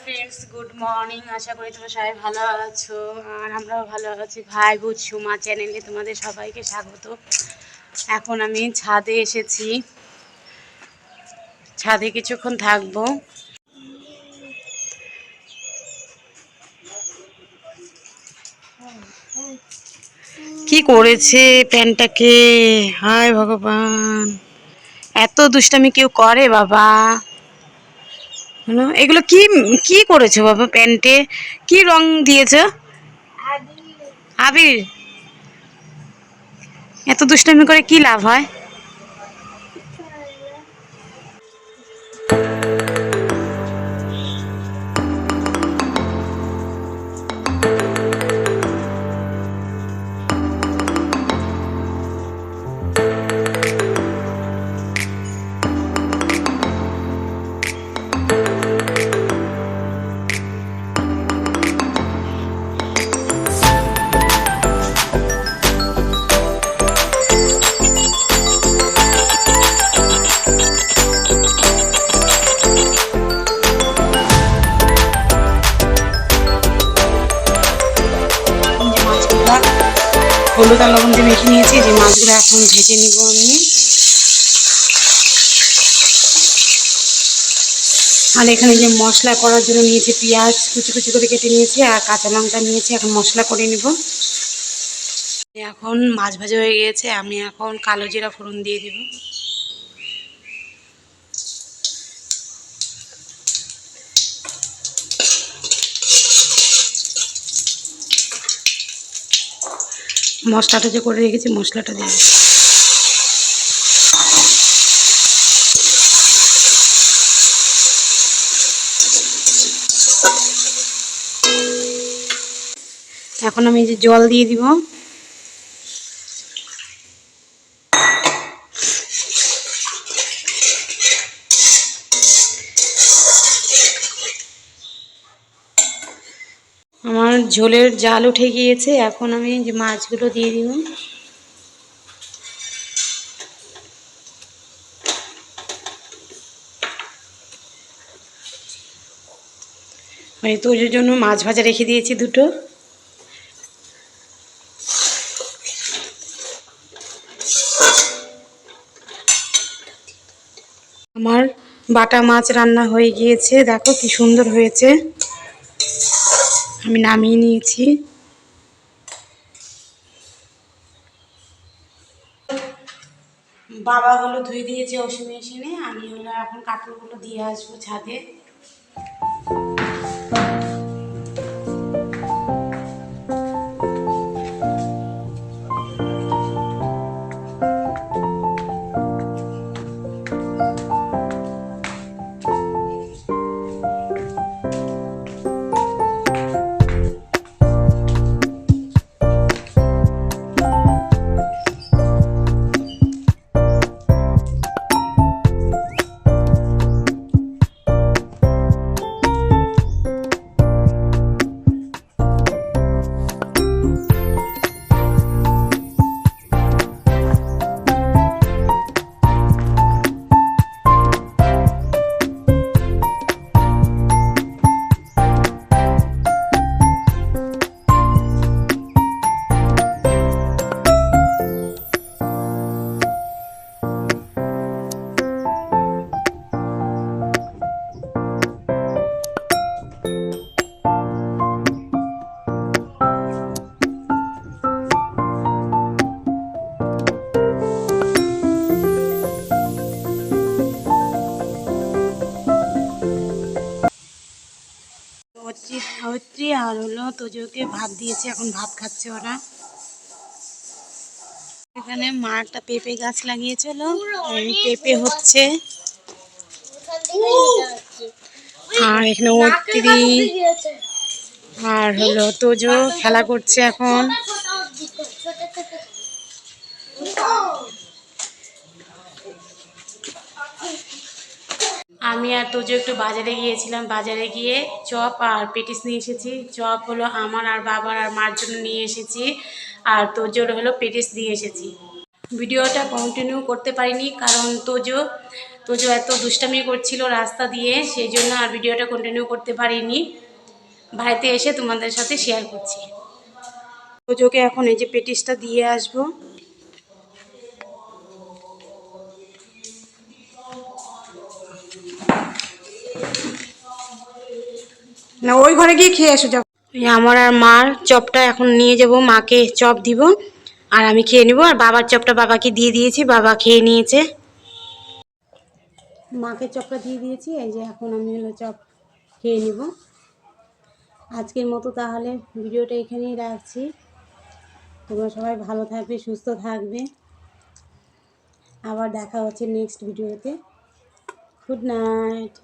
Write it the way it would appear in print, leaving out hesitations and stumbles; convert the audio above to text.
Friends, good morning. আশা করি তোমরা সবাই ভালো আছো আর আমরাও ভালো আছি। ভাই ভূত সুমা চ্যানেলে তোমাদের সবাইকে স্বাগত। এখন আমি ছাদে এসেছি, ছাদে কিছুক্ষণ থাকবো। কি করেছে প্যান্টটাকে, হায় ভগবান! এত দুষ্টামি কেউ করে বাবা? এগুলো কি কি করেছো বাবা? প্যান্টে কি রং দিয়েছো? আবির? এত দুষ্টামি করে কি লাভ হয়? হলুদ আর লবণ দিয়ে মেখে নিয়েছি, যে মাছগুলো এখন ভেজে নিব আমি। আর এখানে যে মশলা করার জন্য নিয়েছি, পেঁয়াজ কুচি কুচি করে কেটে নিয়েছি আর কাঁচা লঙ্কা নিয়েছি। এখন মশলা করে নিব। এখন মাছ ভাজা হয়ে গিয়েছে, আমি এখন কালো জিরা ফোড়ন দিয়ে দিব। মশলাটা যে করে রেখেছি মশলাটা দিয়ে এখন আমি যে জল দিয়ে দিব। আমার ঝোলের জাল উঠে গিয়েছে, এখন আমি যে মাছগুলো দিয়ে দিব। মানে তোর জন্য মাছ ভাজা রেখে দিয়েছি দুটো। আমার বাটা মাছ রান্না হয়ে গিয়েছে, দেখো কি সুন্দর হয়েছে। আমি নামিয়ে নিয়েছি। বাবা হলো ধুয়ে দিয়েছে ওয়াশিং মেশিনে, আমি হলো এখন কাপড়গুলো দিয়ে আসবো ছাদে। হচ্ছে আর হলো তোজোকে ভাত দিয়েছে, এখন ভাত খাচ্ছে ওরা। এখানে মা একটা পেঁপে গাছ লাগিয়েছিল, পেঁপে হচ্ছে। আর এখানে অত্রি আর হলো তোজো খেলা করছে এখন। আমি আর তোজো একটু বাজারে গিয়েছিলাম, বাজারে গিয়ে চপ আর পেটিস নিয়ে এসেছি। চপ হলো আমার আর বাবার আর মার জন্য নিয়ে এসেছি, আর তোজোর হলো পেটিস নিয়ে এসেছি। ভিডিওটা কন্টিনিউ করতে পারিনি কারণ তোজো তোজো এত দুষ্টামি করছিল রাস্তা দিয়ে, সেই জন্য আর ভিডিওটা কন্টিনিউ করতে পারিনি। বাড়িতে এসে তোমাদের সাথে শেয়ার করছি। তোজোকে এখন এই যে পেটিসটা দিয়ে আসবো। না, ওই ঘরে গিয়ে খেয়ে আসো, যাও। আমার আর মার চপটা এখন নিয়ে যাব, মাকে চপ দিব আর আমি খেয়ে নিব। আর বাবার চপটা বাবাকে দিয়ে দিয়েছি, বাবা খেয়ে নিয়েছে। মাকে চপটা দিয়ে দিয়েছি, এই যে এখন আমি হলো চপ খেয়ে নিব। আজকের মতো তাহলে ভিডিওটা এখানেই রাখছি। তোমরা সবাই ভালো থাকবে, সুস্থ থাকবে। আবার দেখা হচ্ছে নেক্সট ভিডিওতে। Good night.